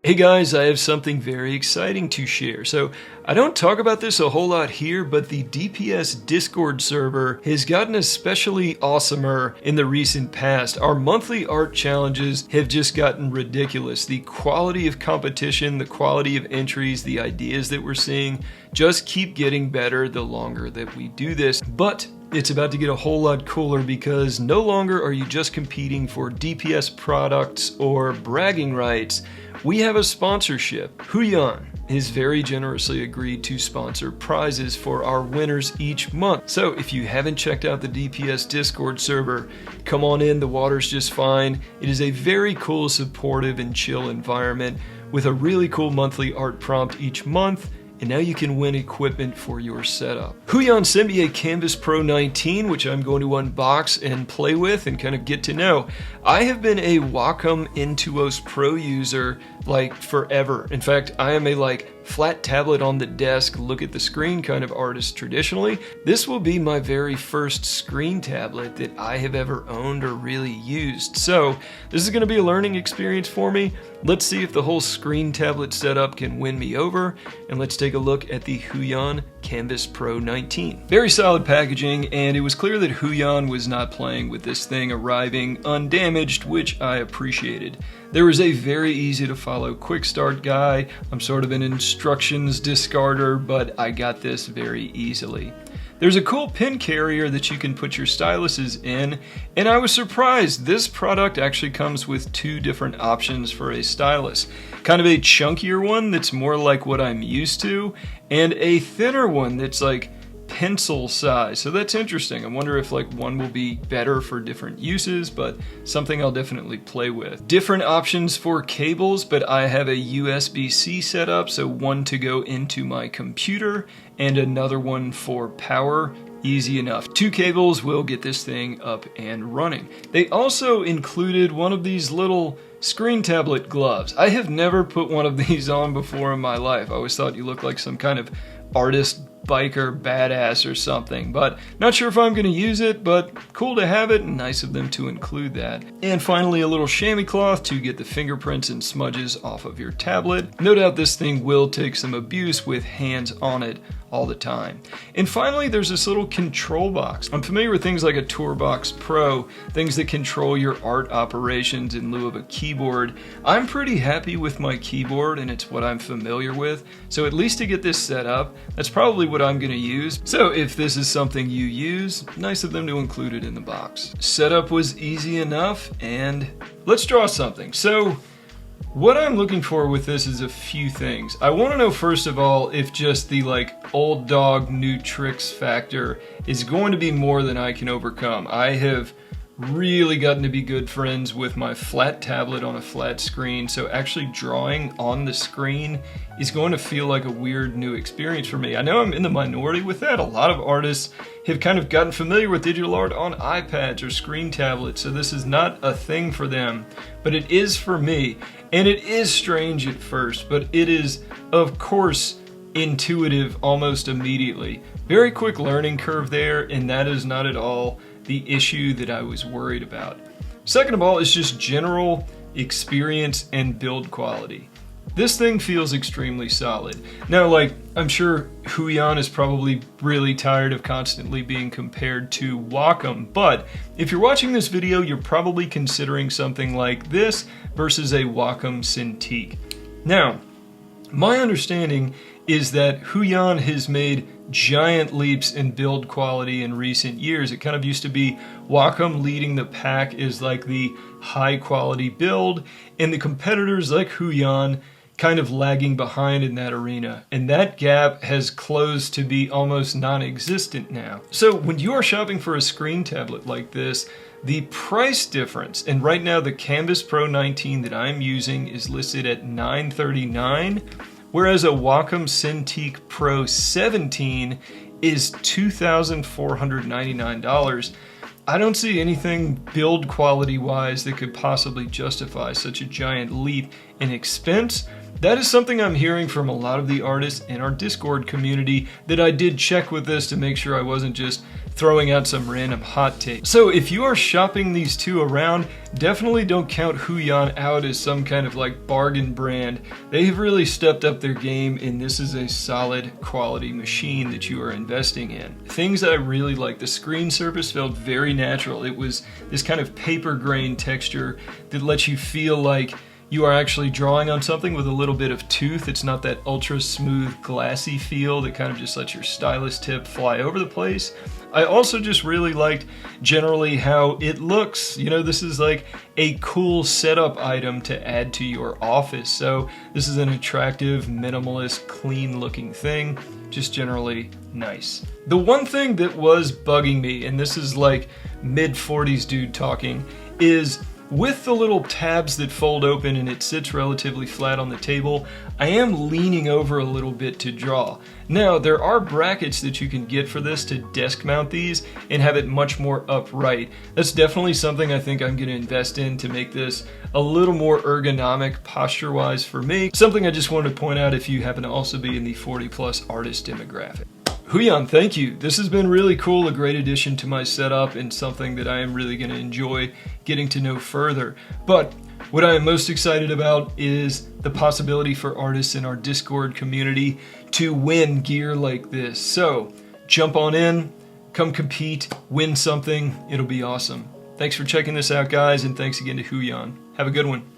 Hey guys, I have something very exciting to share. So I don't talk about this a whole lot here, but the DPS Discord server has gotten especially awesomer in the recent past. Our monthly art challenges have just gotten ridiculous. The quality of competition, the quality of entries, the ideas that we're seeing just keep getting better the longer that we do this. But it's about to get a whole lot cooler because no longer are you just competing for DPS products or bragging rights. We have a sponsorship. Huion has very generously agreed to sponsor prizes for our winners each month. So if you haven't checked out the DPS Discord server, come on in, the water's just fine. It is a very cool, supportive, and chill environment with a really cool monthly art prompt each month. And now you can win equipment for your setup. Huion sent me a Kamvas Pro 19, which I'm going to unbox and play with and kind of get to know. I have been a Wacom Intuos Pro user like forever. In fact, I am a flat tablet on the desk, look at the screen kind of artist traditionally. This will be my very first screen tablet that I have ever owned or really used. So this is going to be a learning experience for me. Let's see if the whole screen tablet setup can win me over, and let's take a look at the Huion Kamvas Pro 19. Very solid packaging, and it was clear that Huion was not playing with this thing arriving undamaged, which I appreciated. There was a very easy to follow quick start guide. I'm sort of an instructions discarder, but I got this very easily. There's a cool pin carrier that you can put your styluses in, and I was surprised. This product actually comes with two different options for a stylus. Kind of a chunkier one that's more like what I'm used to, and a thinner one that's like pencil size. So that's interesting. I wonder if one will be better for different uses, but something I'll definitely play with. Different options for cables, but I have a USB-C setup, so one to go into my computer and another one for power. Easy enough. Two cables will get this thing up and running. They also included one of these little screen tablet gloves. I have never put one of these on before in my life. I always thought you looked like some kind of artist biker badass or something, but not sure if I'm going to use it, but cool to have it and nice of them to include that. And finally, a little chamois cloth to get the fingerprints and smudges off of your tablet. No doubt this thing will take some abuse with hands on it all the time. And finally, there's this little control box. I'm familiar with things like a Kamvas Pro, things that control your art operations in lieu of a keyboard. I'm pretty happy with my keyboard, and it's what I'm familiar with. So at least to get this set up, that's probably what I'm going to use. So if this is something you use, nice of them to include it in the box. Setup was easy enough, and let's draw something. So what I'm looking for with this is a few things. I want to know, first of all, if just the old dog new tricks factor is going to be more than I can overcome. I have really gotten to be good friends with my flat tablet on a flat screen, so actually drawing on the screen is going to feel like a weird new experience for me. I know I'm in the minority with that. A lot of artists have kind of gotten familiar with digital art on iPads or screen tablets, so this is not a thing for them, but it is for me. And it is strange at first, but it is, of course, intuitive almost immediately. Very quick learning curve there, and that is not at all the issue that I was worried about. Second of all, it's just general experience and build quality. This thing feels extremely solid. Now, I'm sure Huion is probably really tired of constantly being compared to Wacom, but if you're watching this video, you're probably considering something like this versus a Wacom Cintiq. Now, my understanding is that Huion has made giant leaps in build quality in recent years. It kind of used to be Wacom leading the pack is the high quality build, and the competitors like Huion kind of lagging behind in that arena. And that gap has closed to be almost non-existent now. So when you are shopping for a screen tablet like this, the price difference, and right now the Kamvas Pro 19 that I'm using is listed at $939, whereas a Wacom Cintiq Pro 17 is $2,499. I don't see anything build quality wise that could possibly justify such a giant leap in expense. That is something I'm hearing from a lot of the artists in our Discord community that I did check with this to make sure I wasn't just throwing out some random hot takes. So if you are shopping these two around, definitely don't count Huion out as some kind of like bargain brand. They've really stepped up their game, and this is a solid quality machine that you are investing in. Things that I really like, the screen surface felt very natural. It was this kind of paper grain texture that lets you feel like you are actually drawing on something with a little bit of tooth. It's not that ultra smooth, glassy feel that kind of just lets your stylus tip fly over the place. I also just really liked generally how it looks. You know, this is like a cool setup item to add to your office. So this is an attractive, minimalist, clean looking thing. Just generally nice. The one thing that was bugging me, and this is like mid-40s dude talking, is with the little tabs that fold open and it sits relatively flat on the table, I am leaning over a little bit to draw. Now, there are brackets that you can get for this to desk mount these and have it much more upright. That's definitely something I think I'm going to invest in to make this a little more ergonomic posture-wise for me. Something I just wanted to point out if you happen to also be in the 40+ artist demographic. Huion, thank you. This has been really cool, a great addition to my setup, and something that I am really going to enjoy getting to know further. But what I am most excited about is the possibility for artists in our Discord community to win gear like this. So jump on in, come compete, win something. It'll be awesome. Thanks for checking this out, guys, and thanks again to Huion. Have a good one.